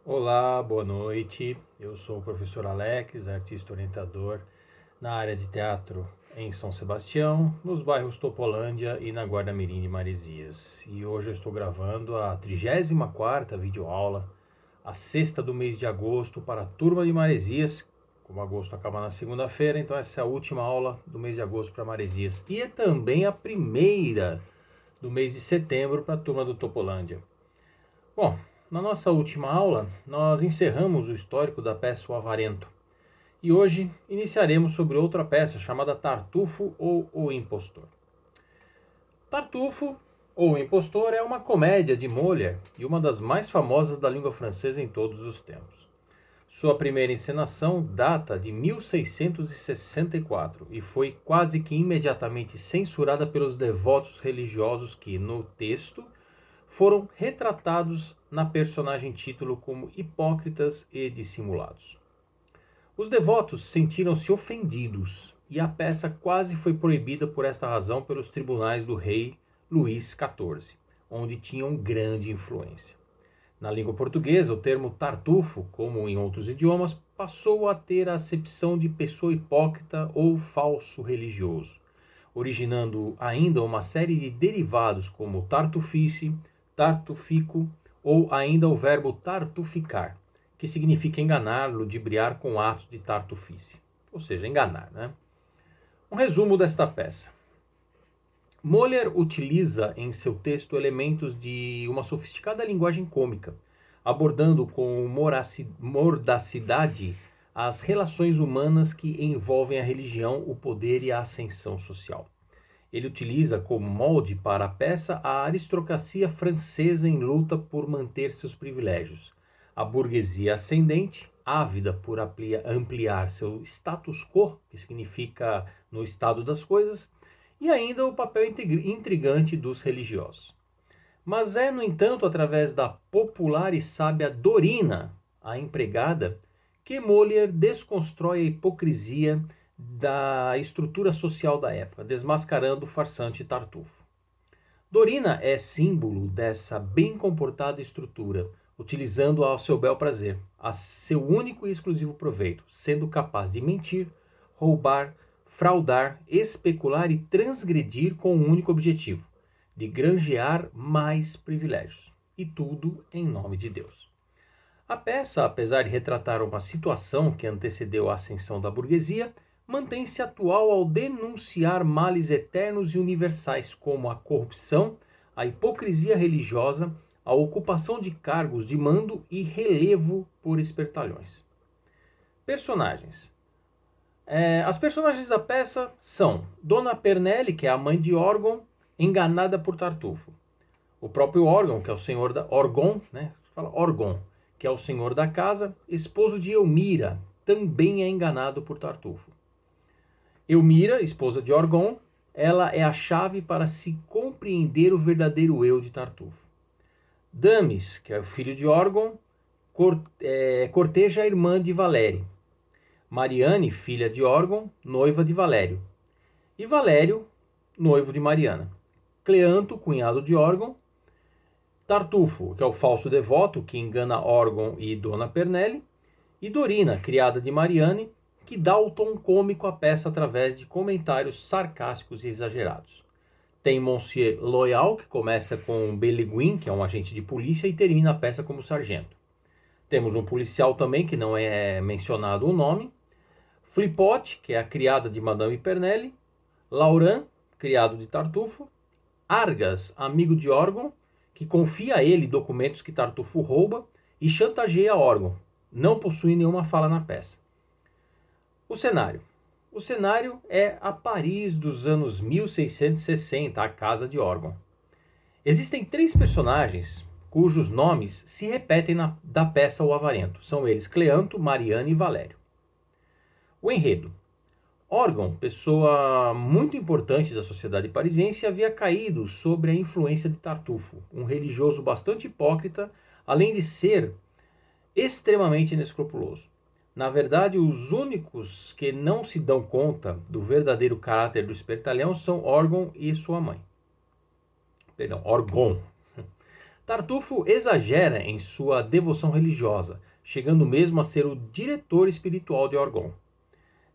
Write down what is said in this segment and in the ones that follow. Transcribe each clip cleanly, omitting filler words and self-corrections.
Olá, boa noite. Eu sou o professor Alex, artista orientador na área de teatro em São Sebastião, nos bairros Topolândia e na Guarda-Mirim de Maresias. E hoje eu estou gravando a 34ª videoaula, a sexta do mês de agosto para a turma de Maresias. Como agosto acaba na segunda-feira, então essa é a última aula do mês de agosto para Maresias. E é também a primeira do mês de setembro para a turma do Topolândia. Bom, na nossa última aula, nós encerramos o histórico da peça O Avarento. E hoje iniciaremos sobre outra peça chamada Tartufo ou O Impostor. Tartufo ou O Impostor é uma comédia de Molière e uma das mais famosas da língua francesa em todos os tempos. Sua primeira encenação data de 1664 e foi quase que imediatamente censurada pelos devotos religiosos que, no texto, foram retratados na personagem título como hipócritas e dissimulados. Os devotos sentiram-se ofendidos e a peça quase foi proibida por esta razão pelos tribunais do rei Luís XIV, onde tinham grande influência. Na língua portuguesa, o termo tartufo, como em outros idiomas, passou a ter a acepção de pessoa hipócrita ou falso religioso, originando ainda uma série de derivados como tartufice, tartufico ou ainda o verbo tartuficar, que significa enganar, ludibriar com atos de tartufice, ou seja, enganar, né? Um resumo desta peça. Molière utiliza em seu texto elementos de uma sofisticada linguagem cômica, abordando com mordacidade as relações humanas que envolvem a religião, o poder e a ascensão social. Ele utiliza como molde para a peça a aristocracia francesa em luta por manter seus privilégios, a burguesia ascendente, ávida por ampliar seu status quo, que significa no estado das coisas, e ainda o papel intrigante dos religiosos. Mas é, no entanto, através da popular e sábia Dorina, a empregada, que Molière desconstrói a hipocrisia da estrutura social da época, desmascarando o farsante Tartufo. Dorina é símbolo dessa bem comportada estrutura, utilizando-a ao seu bel prazer, a seu único e exclusivo proveito, sendo capaz de mentir, roubar, fraudar, especular e transgredir com um único objetivo, de granjear mais privilégios. E tudo em nome de Deus. A peça, apesar de retratar uma situação que antecedeu a ascensão da burguesia, mantém-se atual ao denunciar males eternos e universais como a corrupção, a hipocrisia religiosa, a ocupação de cargos de mando e relevo por espertalhões. Personagens. As personagens da peça são Dona Pernelle, que é a mãe de Orgon, enganada por Tartufo. O próprio Orgon, que é o senhor da... Orgon, né? Fala Orgon, que é o senhor da casa, esposo de Elmira, também é enganado por Tartufo. Elmira, esposa de Orgon, ela é a chave para se compreender o verdadeiro eu de Tartufo. Damis, que é o filho de Orgon, corteja a irmã de Valério. Mariane, filha de Orgon, noiva de Valério. E Valério, noivo de Mariana. Cleanto, cunhado de Orgon. Tartufo, que é o falso devoto que engana Orgon e Dona Pernelle. E Dorina, criada de Mariane, que dá o tom cômico à peça através de comentários sarcásticos e exagerados. Tem Monsieur Loyal, que começa com Belleguin, que é um agente de polícia, e termina a peça como sargento. Temos um policial também, que não é mencionado o nome. Flipote, que é a criada de Madame Pernelle. Laurin, criado de Tartufo. Argas, amigo de Orgon, que confia a ele documentos que Tartufo rouba e chantageia Orgon. Não possui nenhuma fala na peça. O cenário. O cenário é a Paris dos anos 1660, a casa de Orgon. Existem 3 personagens cujos nomes se repetem da peça O Avarento. São eles Cleanto, Mariane e Valério. O enredo. Orgon, pessoa muito importante da sociedade parisiense, havia caído sobre a influência de Tartufo, um religioso bastante hipócrita, além de ser extremamente inescrupuloso. Na verdade, os únicos que não se dão conta do verdadeiro caráter do espertalhão são Orgon e sua mãe. Orgon. Tartufo exagera em sua devoção religiosa, chegando mesmo a ser o diretor espiritual de Orgon.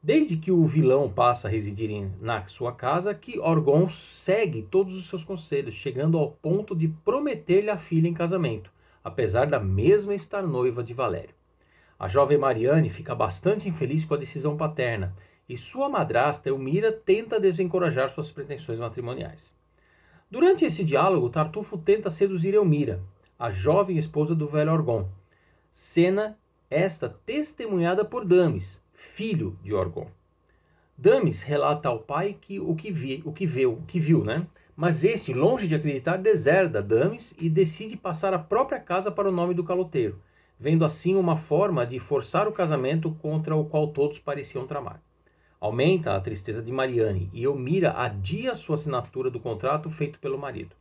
Desde que o vilão passa a residir na sua casa, que Orgon segue todos os seus conselhos, chegando ao ponto de prometer-lhe a filha em casamento, apesar da mesma estar noiva de Valério. A jovem Marianne fica bastante infeliz com a decisão paterna, e sua madrasta Elmira tenta desencorajar suas pretensões matrimoniais. Durante esse diálogo, Tartufo tenta seduzir Elmira, a jovem esposa do velho Orgon, cena esta testemunhada por Damis, filho de Orgon. Damis relata ao pai que o que viu, né? Mas este, longe de acreditar, deserda Damis e decide passar a própria casa para o nome do caloteiro, vendo assim uma forma de forçar o casamento contra o qual todos pareciam tramar. Aumenta a tristeza de Marianne e Elmira adia sua assinatura do contrato feito pelo marido.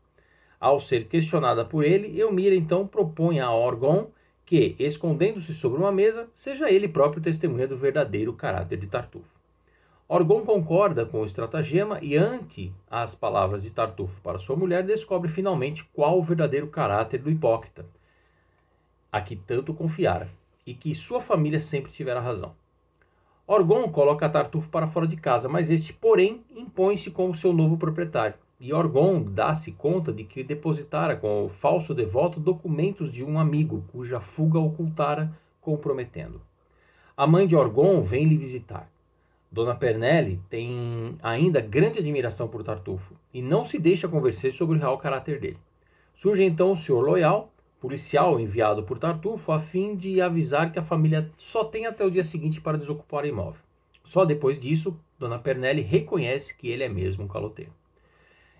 Ao ser questionada por ele, Elmira então propõe a Orgon que, escondendo-se sobre uma mesa, seja ele próprio testemunha do verdadeiro caráter de Tartufo. Orgon concorda com o estratagema e, ante as palavras de Tartufo para sua mulher, descobre finalmente qual o verdadeiro caráter do hipócrita, a que tanto confiara, e que sua família sempre tivera razão. Orgon coloca Tartufo para fora de casa, mas este, porém, impõe-se como seu novo proprietário. E Orgon dá-se conta de que depositara com o falso devoto documentos de um amigo, cuja fuga ocultara, comprometendo. A mãe de Orgon vem lhe visitar. Dona Pernelle tem ainda grande admiração por Tartufo e não se deixa convencer sobre o real caráter dele. Surge então o Sr. Loyal, policial enviado por Tartufo, a fim de avisar que a família só tem até o dia seguinte para desocupar o imóvel. Só depois disso, Dona Pernelle reconhece que ele é mesmo um caloteiro.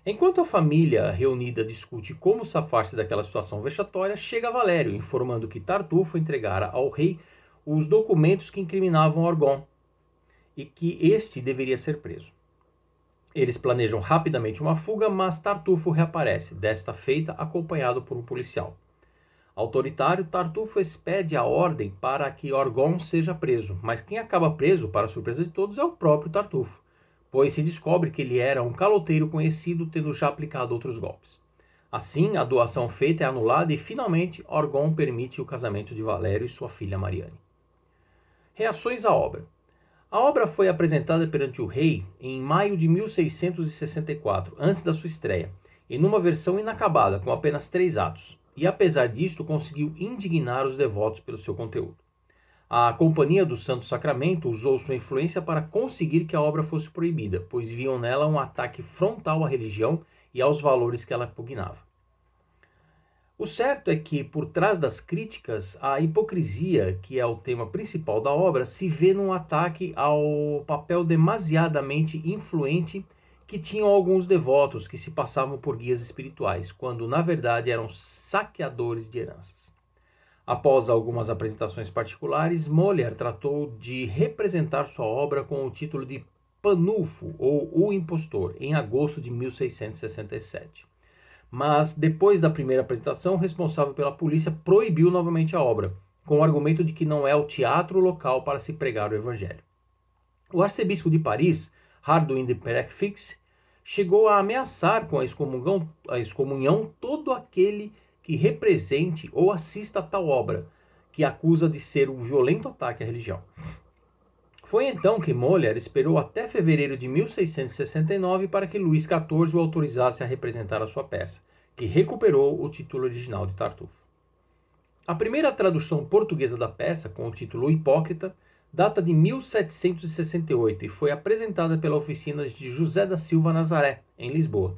Enquanto a família reunida discute como safar-se daquela situação vexatória, chega Valério, informando que Tartufo entregara ao rei os documentos que incriminavam Orgon e que este deveria ser preso. Eles planejam rapidamente uma fuga, mas Tartufo reaparece, desta feita acompanhado por um policial. Autoritário, Tartufo expede a ordem para que Orgon seja preso, mas quem acaba preso, para a surpresa de todos, é o próprio Tartufo, pois se descobre que ele era um caloteiro conhecido, tendo já aplicado outros golpes. Assim, a doação feita é anulada e, finalmente, Orgon permite o casamento de Valério e sua filha Marianne. Reações à obra. A obra foi apresentada perante o rei em maio de 1664, antes da sua estreia, e numa versão inacabada, com apenas 3 atos, e apesar disto conseguiu indignar os devotos pelo seu conteúdo. A Companhia do Santo Sacramento usou sua influência para conseguir que a obra fosse proibida, pois viam nela um ataque frontal à religião e aos valores que ela pugnava. O certo é que, por trás das críticas, a hipocrisia, que é o tema principal da obra, se vê num ataque ao papel demasiadamente influente que tinham alguns devotos que se passavam por guias espirituais, quando na verdade eram saqueadores de heranças. Após algumas apresentações particulares, Molière tratou de representar sua obra com o título de Panulfo, ou O Impostor, em agosto de 1667. Mas, depois da primeira apresentação, o responsável pela polícia proibiu novamente a obra, com o argumento de que não é o teatro local para se pregar o evangelho. O arcebispo de Paris, Hardouin de Perefixe, chegou a ameaçar com a excomunhão todo aquele que represente ou assista a tal obra, que acusa de ser um violento ataque à religião. Foi então que Molière esperou até fevereiro de 1669 para que Luís XIV o autorizasse a representar a sua peça, que recuperou o título original de Tartufo. A primeira tradução portuguesa da peça, com o título O Hipócrita, data de 1768 e foi apresentada pela oficina de José da Silva Nazaré, em Lisboa.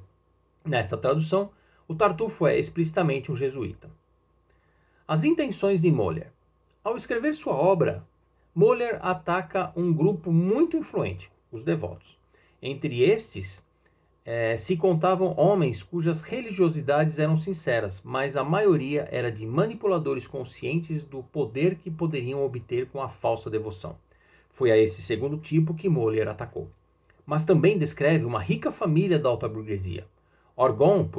Nesta tradução, o Tartufo é explicitamente um jesuíta. As intenções de Molière. Ao escrever sua obra, Molière ataca um grupo muito influente, os devotos. Entre estes, se contavam homens cujas religiosidades eram sinceras, mas a maioria era de manipuladores conscientes do poder que poderiam obter com a falsa devoção. Foi a esse segundo tipo que Molière atacou. Mas também descreve uma rica família da alta burguesia. Orgon,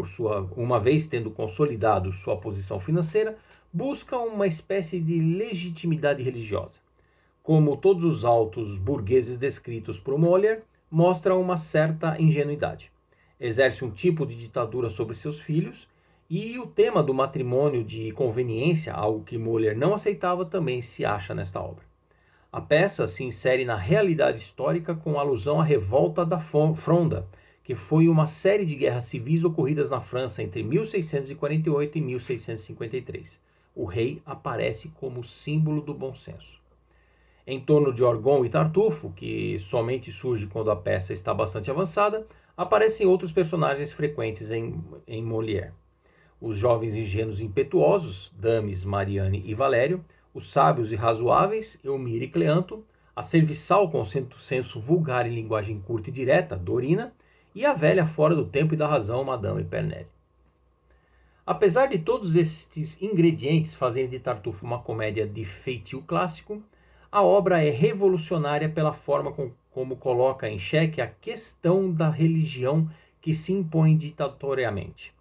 uma vez tendo consolidado sua posição financeira, busca uma espécie de legitimidade religiosa. Como todos os altos burgueses descritos por Molière, mostra uma certa ingenuidade. Exerce um tipo de ditadura sobre seus filhos E o tema do matrimônio de conveniência, algo que Molière não aceitava, também se acha nesta obra. A peça se insere na realidade histórica com alusão à Revolta da Fronda, que foi uma série de guerras civis ocorridas na França entre 1648 e 1653. O rei aparece como símbolo do bom senso. Em torno de Orgon e Tartufo, que somente surge quando a peça está bastante avançada, aparecem outros personagens frequentes em Molière. Os jovens ingênuos e impetuosos, Dames, Mariane e Valério, os sábios e razoáveis, Eumir e Cleanto, a serviçal com senso vulgar e linguagem curta e direta, Dorina, e a velha fora do tempo e da razão, Madame Pernelle. Apesar de todos estes ingredientes fazerem de Tartufo uma comédia de feitio clássico, a obra é revolucionária pela forma como coloca em xeque a questão da religião que se impõe ditatoriamente.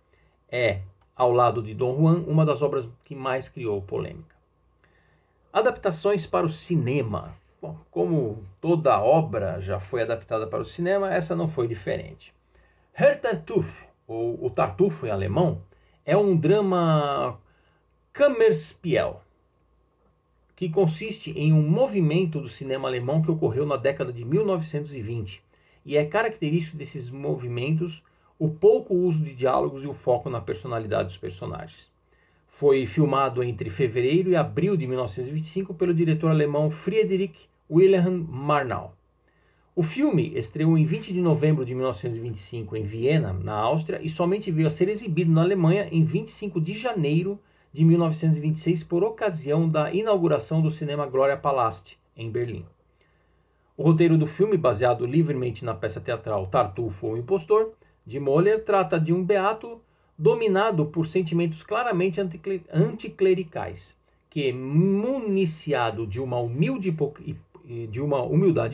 É, ao lado de Dom Juan, uma das obras que mais criou polêmica. Adaptações para o cinema. Bom, como toda obra já foi adaptada para o cinema, essa não foi diferente. Herr Tartuffe, ou O Tartufo em alemão, é um drama Kammerspiel, que consiste em um movimento do cinema alemão que ocorreu na década de 1920, e é característico desses movimentos o pouco uso de diálogos e o foco na personalidade dos personagens. Foi filmado entre fevereiro e abril de 1925 pelo diretor alemão Friedrich Wilhelm Murnau. O filme estreou em 20 de novembro de 1925 em Viena, na Áustria, e somente veio a ser exibido na Alemanha em 25 de janeiro de 1926 por ocasião da inauguração do cinema Gloria Palast, em Berlim. O roteiro do filme, baseado livremente na peça teatral Tartufo ou Impostor, de Molière, trata de um beato dominado por sentimentos claramente anticlericais, que, municiado de uma humildade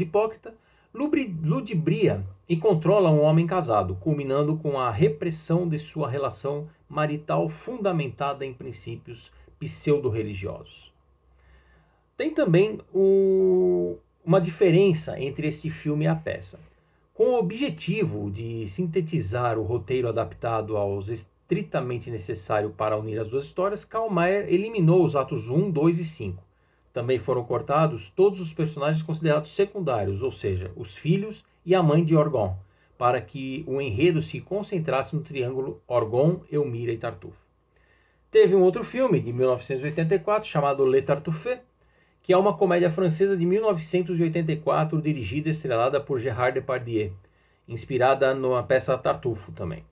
hipócrita, ludibria e controla um homem casado, culminando com a repressão de sua relação marital fundamentada em princípios pseudo-religiosos. Tem também uma diferença entre esse filme e a peça. Com o objetivo de sintetizar o roteiro adaptado aos estritamente necessário para unir as duas histórias, Karl Mayer eliminou os atos 1, 2 e 5. Também foram cortados todos os personagens considerados secundários, ou seja, os filhos e a mãe de Orgon, para que o enredo se concentrasse no triângulo Orgon, Eumira e Tartufo. Teve um outro filme, de 1984, chamado Le Tartuffe, que é uma comédia francesa de 1984, dirigida e estrelada por Gérard Depardieu, inspirada na peça Tartufo também.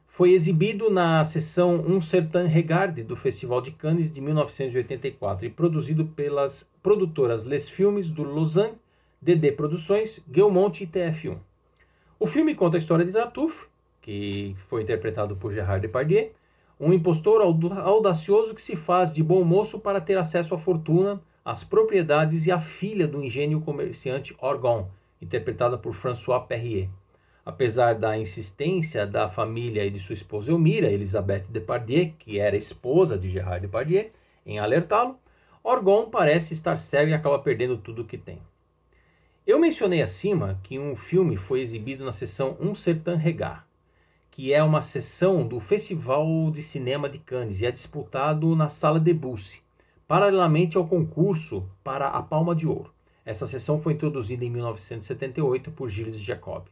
Foi exibido na sessão Un Certain Regard do Festival de Cannes de 1984 e produzido pelas produtoras Les Filmes do Lausanne, DD Produções, Gaumont e TF1. O filme conta a história de Tartuffe, que foi interpretado por Gérard Depardieu, um impostor audacioso que se faz de bom moço para ter acesso à fortuna, às propriedades e à filha do ingênuo comerciante Orgon, interpretada por François Perrier. Apesar da insistência da família e de sua esposa Eumira, Elisabeth Depardieu, que era esposa de Gérard Depardieu, em alertá-lo, Orgon parece estar cego e acaba perdendo tudo o que tem. Eu mencionei acima que um filme foi exibido na sessão Un Certain Regard, que é uma sessão do Festival de Cinema de Cannes e é disputado na Sala Debussy, paralelamente ao concurso para a Palma de Ouro. Essa sessão foi introduzida em 1978 por Gilles Jacob.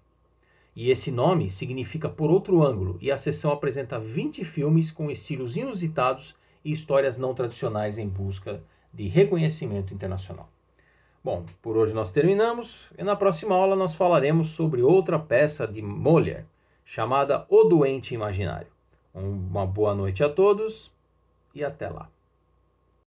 E esse nome significa por outro ângulo, e a sessão apresenta 20 filmes com estilos inusitados e histórias não tradicionais em busca de reconhecimento internacional. Bom, por hoje nós terminamos, e na próxima aula nós falaremos sobre outra peça de Molière, chamada O Doente Imaginário. Uma boa noite a todos e até lá.